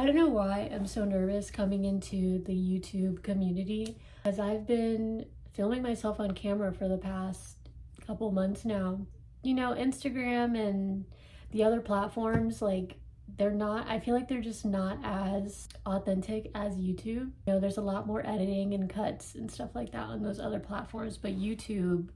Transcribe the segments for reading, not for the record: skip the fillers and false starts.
don't know why I'm so nervous coming into the YouTube community, as I've been filming myself on camera for the past couple months now. You know, Instagram and the other platforms, like, I feel like they're just not as authentic as YouTube. You know, there's a lot more editing and cuts and stuff like that on those other platforms, but YouTube,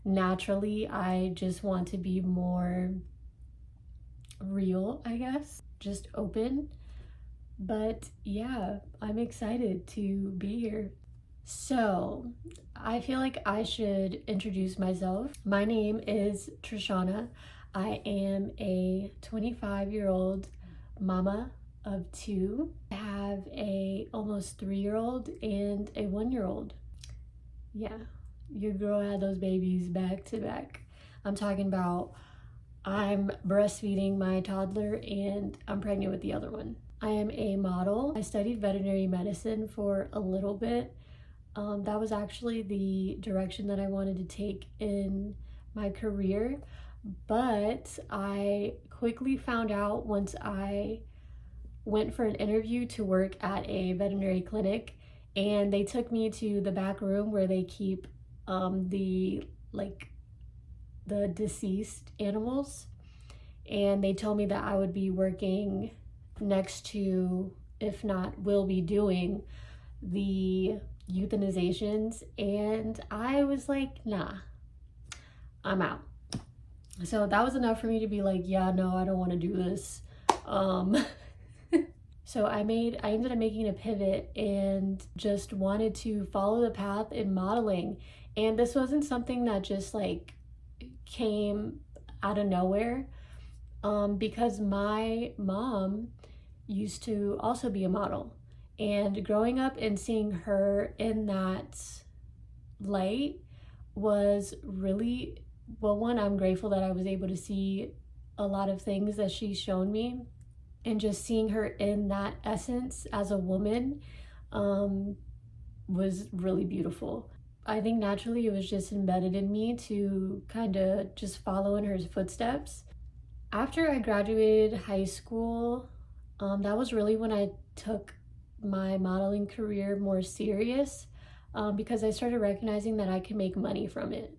naturally, I just want to be more real, I guess, just open. But yeah, I'm excited to be here. So, I feel like I should introduce myself. My name is Trishana. I am a 25-year-old mama of two. I have a almost 3-year-old and a 1-year-old. Yeah, your girl had those babies back to back. I'm talking about I'm breastfeeding my toddler and I'm pregnant with the other one. I am a model. I studied veterinary medicine for a little bit. That was actually the direction that I wanted to take in my career, but I quickly found out once I went for an interview to work at a veterinary clinic, and they took me to the back room where they keep the deceased animals, and they told me that I would be working next to, if not will be doing, the euthanizations, and I was like, nah, I'm out. So that was enough for me to be like, yeah, no, I don't want to do this. So I ended up making a pivot and just wanted to follow the path in modeling. And this wasn't something that just like came out of nowhere, because my mom used to also be a model. And growing up and seeing her in that light was really, well, one, I'm grateful that I was able to see a lot of things that she's shown me. And just seeing her in that essence as a woman was really beautiful. I think naturally it was just embedded in me to kind of just follow in her footsteps. After I graduated high school, that was really when I took my modeling career more serious, because I started recognizing that I could make money from it.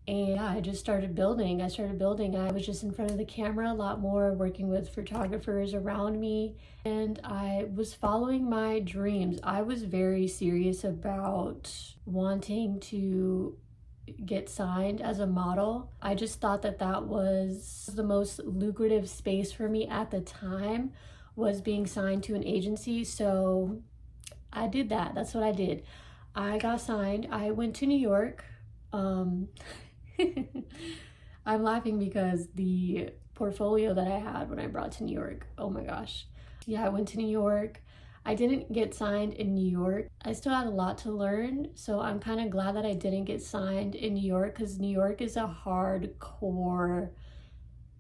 And yeah, I just started building. I was just in front of the camera a lot more, working with photographers around me, and I was following my dreams. I was very serious about wanting to get signed as a model. I just thought that that was the most lucrative space for me at the time, was being signed to an agency. So I did that. That's what I did. I got signed. I went to New York. I'm laughing because the portfolio that I had when I brought to New York, oh my gosh. Yeah, I went to New York. I didn't get signed in New York. I still had a lot to learn, so I'm kind of glad that I didn't get signed in New York, because New York is a hardcore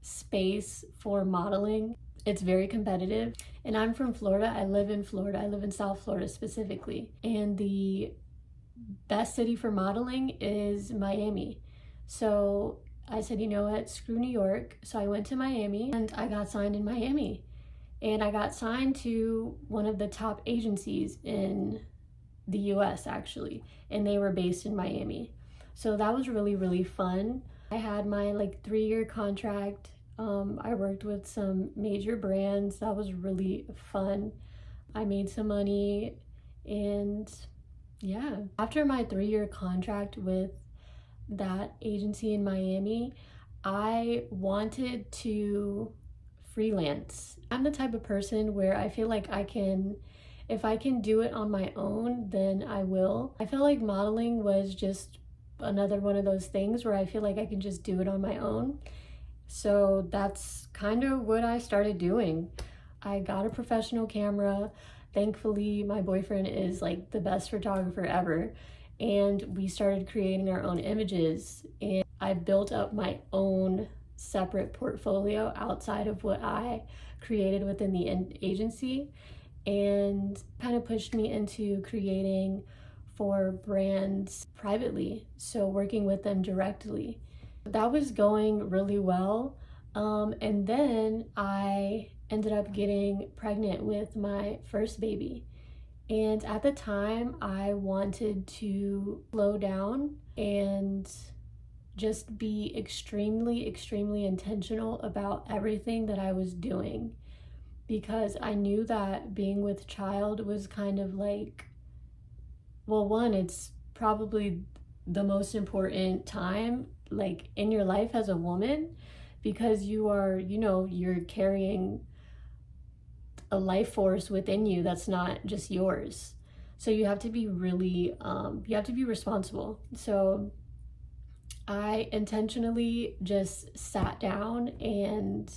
space for modeling. It's very competitive. And I'm from Florida. I live in Florida. I live in South Florida specifically. And the best city for modeling is Miami. So I said, you know what, screw New York. So I went to Miami and I got signed in Miami. And I got signed to one of the top agencies in the US, actually. And they were based in Miami. So that was really, really fun. I had my 3-year contract. I worked with some major brands. That was really fun. I made some money, and yeah. After my 3-year contract with that agency in Miami, I wanted to freelance. I'm the type of person where I feel like if I can do it on my own, then I will. I feel like modeling was just another one of those things where I feel like I can just do it on my own. So that's kind of what I started doing. I got a professional camera. Thankfully, my boyfriend is the best photographer ever. And we started creating our own images. And I built up my own separate portfolio outside of what I created within the agency, and kind of pushed me into creating for brands privately. So working with them directly. That was going really well, And then I ended up getting pregnant with my first baby. And at the time, I wanted to slow down and just be extremely, extremely intentional about everything that I was doing, because I knew that being with child was kind of like, well, one, it's probably the most important time like in your life as a woman, because you are, you're carrying a life force within you that's not just yours. So you have to be really, you have to be responsible. So I intentionally just sat down and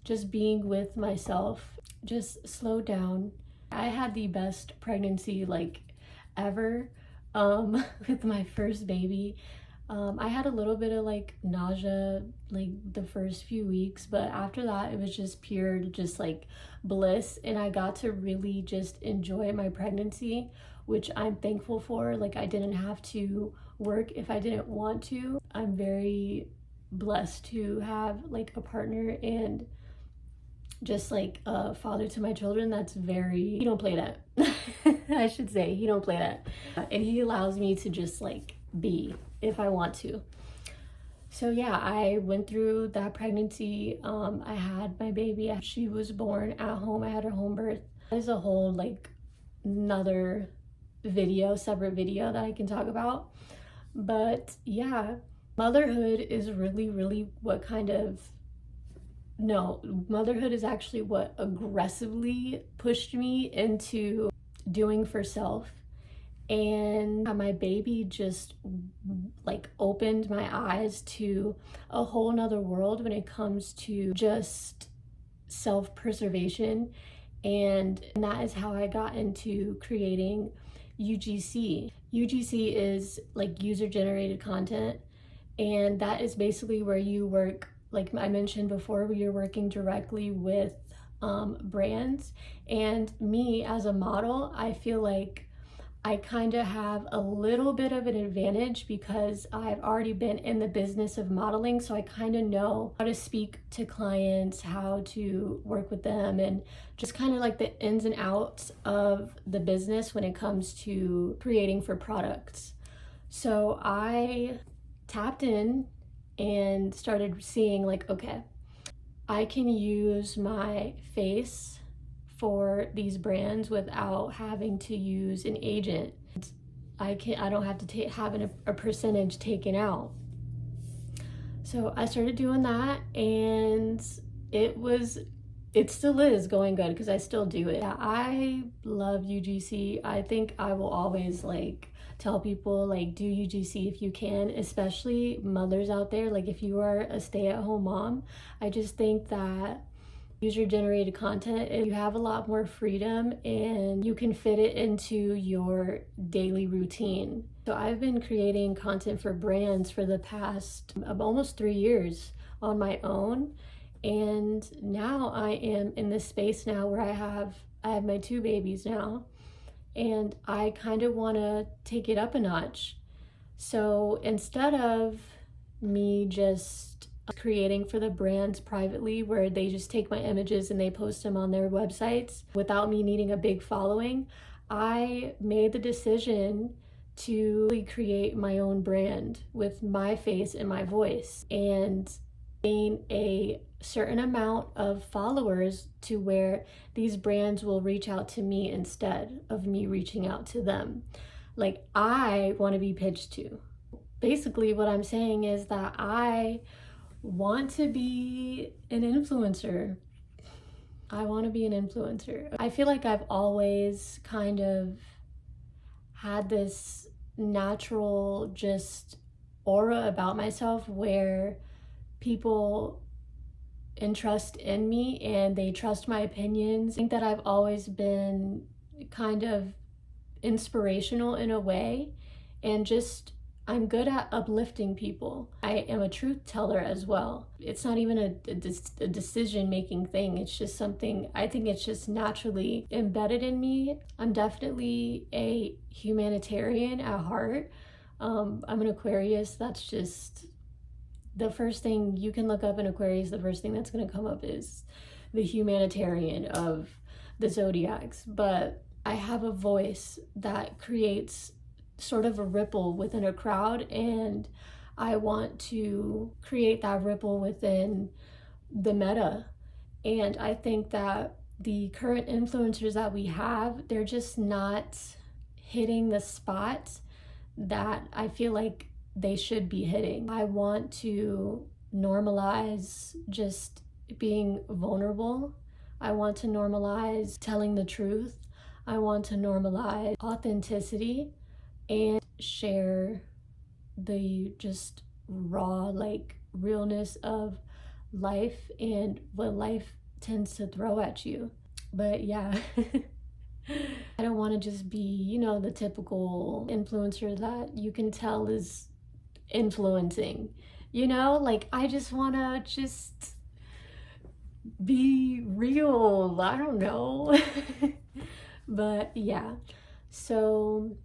just being with myself, just slowed down. I had the best pregnancy like ever with my first baby. I had a little bit of like nausea like the first few weeks, but after that it was just pure just like bliss, and I got to really just enjoy my pregnancy, which I'm thankful for. Like I didn't have to work if I didn't want to. I'm very blessed to have like a partner and just like a father to my children that's very, he don't play that. I should say he don't play that, and he allows me to just like be if I want to. So yeah, I went through that pregnancy. I had my baby, she was born at home. I had her home birth. There's a whole like another video, separate video that I can talk about. But yeah, motherhood is really what kind of, no, motherhood is actually what aggressively pushed me into doing for self. And my baby just like opened my eyes to a whole nother world when it comes to just self-preservation. And that is how I got into creating UGC. UGC is like user-generated content, and that is basically where you work, like I mentioned before, where you're working directly with brands. And me as a model, I feel like I kind of have a little bit of an advantage because I've already been in the business of modeling. So I kind of know how to speak to clients, how to work with them, and just kind of like the ins and outs of the business when it comes to creating for products. So I tapped in and started seeing like, okay, I can use my face for these brands without having to use an agent. I don't have to have a percentage taken out. So I started doing that, and it still is going good because I still do it. I love UGC. I think I will always like tell people like do UGC if you can, especially mothers out there. Like if you are a stay-at-home mom, I just think that user-generated content, you have a lot more freedom and you can fit it into your daily routine. So I've been creating content for brands for the past almost 3 years on my own, and now I am in this space now where I have my 2 babies now, and I kind of want to take it up a notch. So instead of me just creating for the brands privately where they just take my images and they post them on their websites without me needing a big following, I made the decision to create my own brand with my face and my voice and gain a certain amount of followers to where these brands will reach out to me instead of me reaching out to them. Like I want to be pitched to. Basically what I'm saying is that I want to be an influencer. I want to be an influencer. I feel like I've always kind of had this natural just aura about myself where people entrust in me and they trust my opinions. I think that I've always been kind of inspirational in a way, and just I'm good at uplifting people. I am a truth teller as well. It's not even a decision-making thing. It's just something, I think it's just naturally embedded in me. I'm definitely a humanitarian at heart. I'm an Aquarius. That's just the first thing you can look up in Aquarius, the first thing that's going to come up is the humanitarian of the zodiacs. But I have a voice that creates sort of a ripple within a crowd, and I want to create that ripple within the meta. And I think that the current influencers that we have, they're just not hitting the spot that I feel like they should be hitting. I want to normalize just being vulnerable. I want to normalize telling the truth. I want to normalize authenticity and share the just raw, like, realness of life and what life tends to throw at you. But yeah, I don't want to just be, you know, the typical influencer that you can tell is influencing, you know, like, I just want to just be real. I don't know. But yeah, so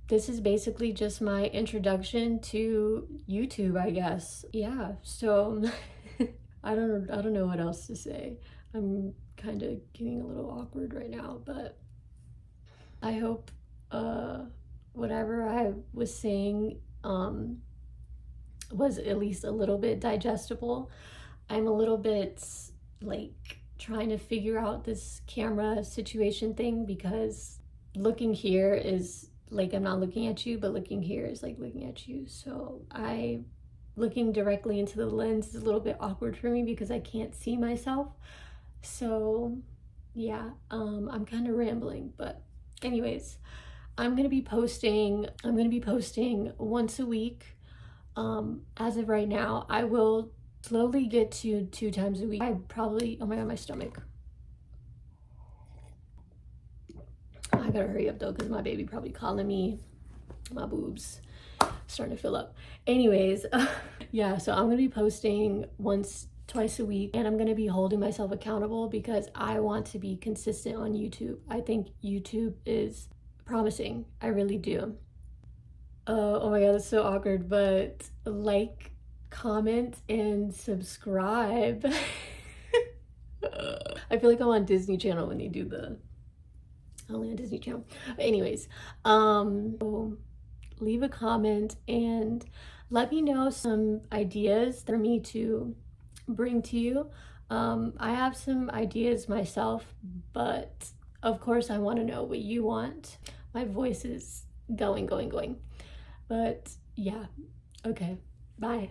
this is basically just my introduction to YouTube, I guess. Yeah, so I don't know what else to say. I'm kind of getting a little awkward right now, but I hope whatever I was saying was at least a little bit digestible. I'm a little bit like trying to figure out this camera situation thing, because looking here is like I'm not looking at you, but looking here is like looking at you. So looking directly into the lens is a little bit awkward for me because I can't see myself. So yeah, I'm kind of rambling, but anyways, I'm gonna be posting once a week. As of right now, I will slowly get to 2 times a week. I probably, oh my god, my stomach. I gotta hurry up though, because my baby probably calling me. My boobs starting to fill up. Anyways, yeah, so I'm gonna be posting twice a week, and I'm gonna be holding myself accountable because I want to be consistent on YouTube. I think YouTube is promising. I really do. Oh my god, it's so awkward, but like, comment, and subscribe. I feel like I'm on Disney Channel when they do the only on Disney Channel. But anyways, leave a comment and let me know some ideas for me to bring to you. I have some ideas myself, but of course I want to know what you want. My voice is going. But yeah, okay, bye.